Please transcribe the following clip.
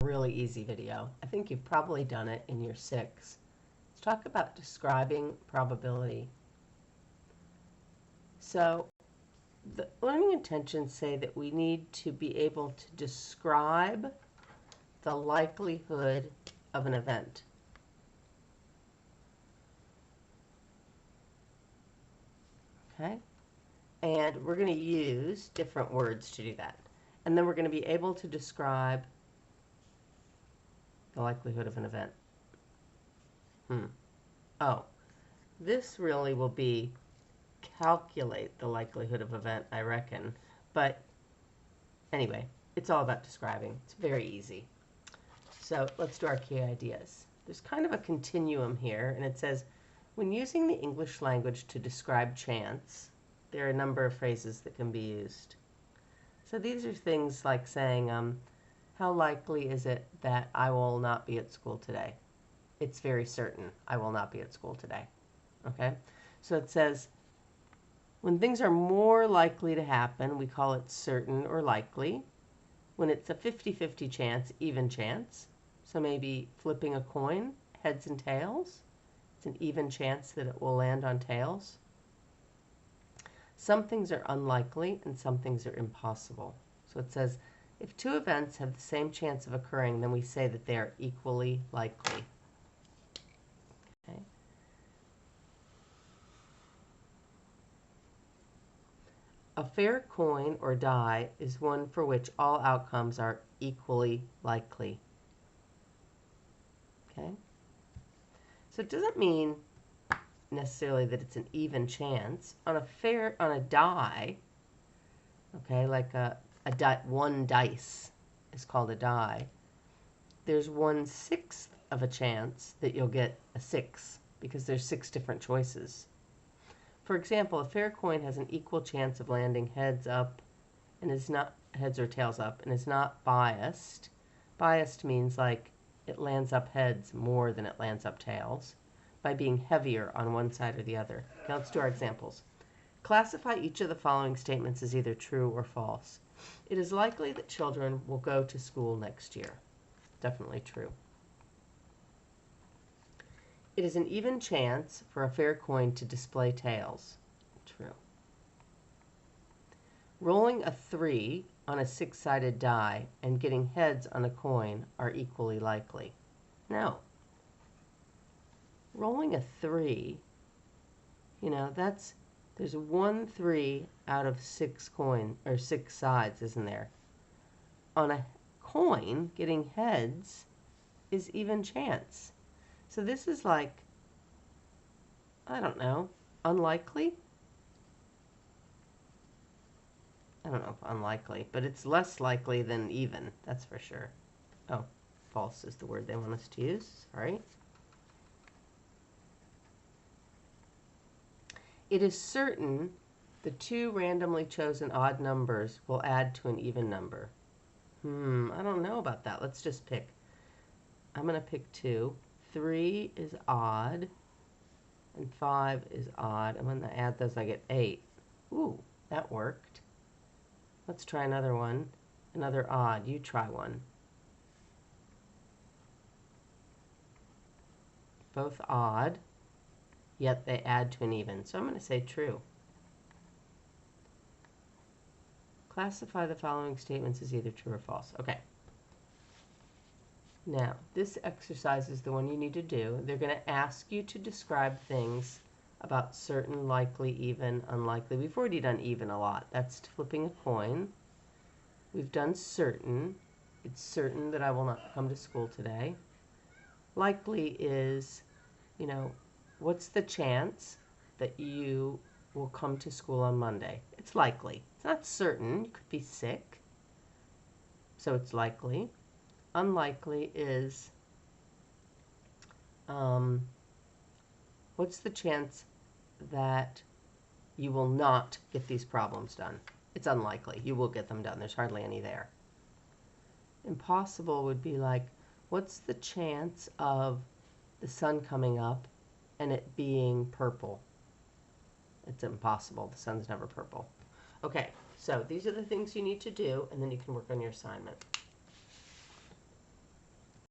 really easy video. I think you've probably done it in year 6. Let's talk about describing probability. So the learning intentions say that we need to be able to describe the likelihood of an event. Okay? And we're going to use different words to do that. And then we're going to be able to describe the likelihood of an event. Oh, this really will be calculate the likelihood of event, I reckon. But anyway, it's all about describing. It's very easy. So let's do our key ideas. There's kind of a continuum here, and it says, when using the English language to describe chance, there are a number of phrases that can be used. So these are things like saying, how likely is it that I will not be at school today? It's very certain I will not be at school today. Okay? So it says, when things are more likely to happen, we call it certain or likely. When it's a 50-50 chance, even chance. So maybe flipping a coin, heads and tails. It's an even chance that it will land on tails. Some things are unlikely and some things are impossible. So it says, if two events have the same chance of occurring, then we say that they are equally likely. Okay. A fair coin or die is one for which all outcomes are equally likely. Okay? So it doesn't mean necessarily that it's an even chance. On a die, okay, like one dice is called a die, there's 1/6 of a chance that you'll get a 6 because there's 6 different choices. For example, a fair coin has an equal chance of landing heads up and is not heads or tails up and is not biased. Biased means like it lands up heads more than it lands up tails by being heavier on one side or the other. Now let's do our examples. Classify each of the following statements as either true or false. It is likely that children will go to school next year. Definitely true. It is an even chance for a fair coin to display tails. True. Rolling a 3 on a 6-sided die and getting heads on a coin are equally likely. No. Rolling a 3, there's 1 3 out of 6 coins, or 6 sides, isn't there? On a coin, getting heads is even chance. So this is like, I don't know, unlikely? I don't know if unlikely, but it's less likely than even, that's for sure. Oh, false is the word they want us to use, sorry. It is certain the 2 randomly chosen odd numbers will add to an even number. I don't know about that. Let's just pick. I'm going to pick 2. 3 is odd, and 5 is odd. And when I add those, I get 8. Ooh, that worked. Let's try another one. Another odd. You try one. Both odd, yet they add to an even. So I'm going to say true. Classify the following statements as either true or false. Okay. Now, this exercise is the one you need to do. They're going to ask you to describe things about certain, likely, even, unlikely. We've already done even a lot. That's flipping a coin. We've done certain. It's certain that I will not come to school today. Likely is, what's the chance that you will come to school on Monday? It's likely. It's not certain. You could be sick. So it's likely. Unlikely is, what's the chance that you will not get these problems done? It's unlikely. You will get them done. There's hardly any there. Impossible would be like, what's the chance of the sun coming up and it being purple? It's impossible. The sun's never purple. Okay, so these are the things you need to do, and then you can work on your assignment.